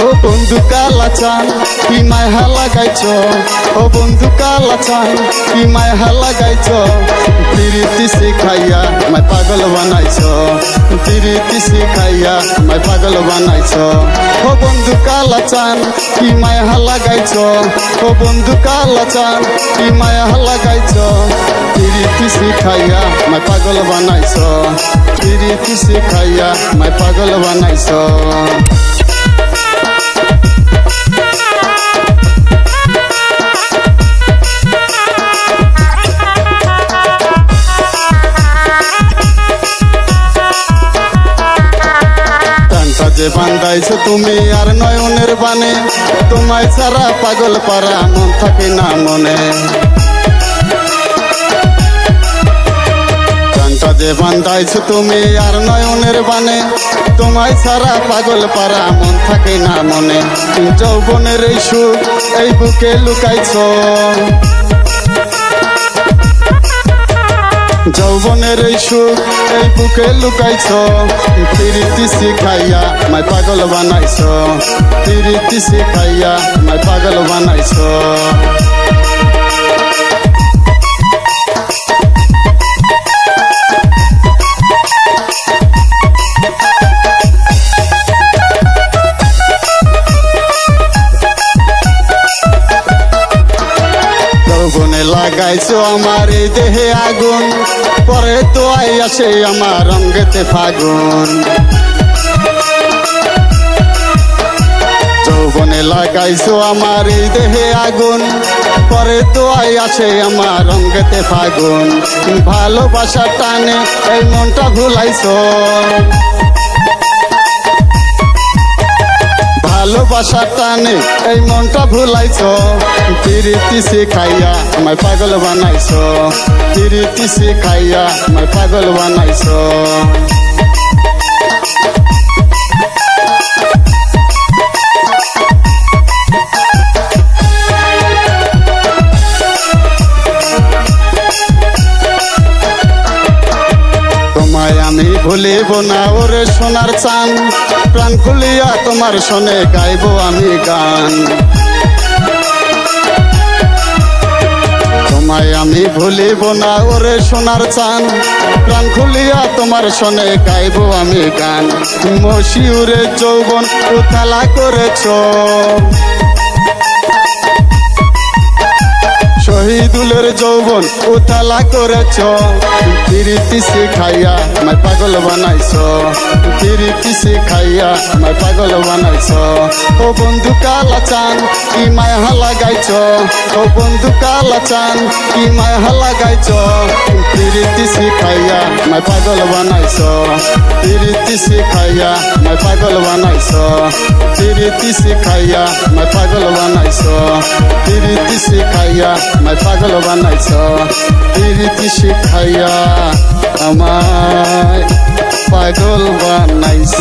ও বন্ধু কালাচান কি মায়া লাগাইছ ও বন্ধু কালাচান কি মায়া লাগাইছ প্রীতি শিখাইয়া আমায় পাগল বানাইছ প্রীতি শিখাইয়া আমায় পাগল বানাইছ ও বন্ধু কালাচান কি মায়া লাগাইছ ও বন্ধু কালাচান কি মায়া লাগাইছ প্রীতি শিখাইয়া আমায় পাগল বানাইছ প্রীতি শিখাইয়া আমায় পাগল বানাইছ যে বান্ধাইছো তুমি আর নয়নের বানে তোমায় ছাড়া পাগল পারা মন থাকে না মনে গানটা যে বান্ধাইছো তুমি আর নয়নের বানে তোমায় ছাড়া পাগল পারা মন থাকে না মনে যৌবনের এই সুখ এই বুকে লুকাইছো যৌবনের এই সুখ এই বুকে লুকাইছ প্রীতি শিখাইয়া আমায় পাগল বানাইছ প্রীতি শিখাইয়া আমায় পাগল বানাইছ যৌবনে লাগাইছো আমার এই দেহে আগুন পরে তো আই আসে আমার রঙ্গেতে ফাগুন যৌবনে লাগাইছো আমার এই দেহে আগুন পরে তো আই আসে আমার রঙ্গেতে ফাগুন ভালোবাসা টানে এই মনটা ভুলাইছো ভালোবাসা টানে এই মনটা ভুলাইছ প্রীতি শিখাইয়া আমায় পাগল বানাইছ প্রীতি শিখাইয়া আমায় পাগল বানাইছ তোমায় আমি ভুলিব না ওরে সোনার চান প্রাণ খুলিয়া তোমার শোনে গাইব আমি গান তোমায় আমি ভুলিব না ওরে সোনার চান প্রাণ খুলিয়া তোমার শোনে গাইব আমি গান মশিউরে যৌবন উথালা করেছ শহীদুলের যৌবন উথালা করেছ প্রীতি শিখাইয়া আমায় পাগল বানাইছ প্রীতি শিখাইয়া আমায় পাগল বানাইছ ও বন্ধু কালাচান কি মায়া লাগাইছ ও বন্ধু কালাচান কি মায়া লাগাইছ প্রীতি শিখাইয়া আমায় পাগল বানাইছ প্রীতি শিখাইয়া আমায় পাগল বানাইছ প্রীতি শিখাইয়া আমায় পাগল বানাইছ প্রীতি শিখাইয়া আমায় পাগল বানাইছ প্রীতি শিখাইয়া আমায় পাগল বানাইছ।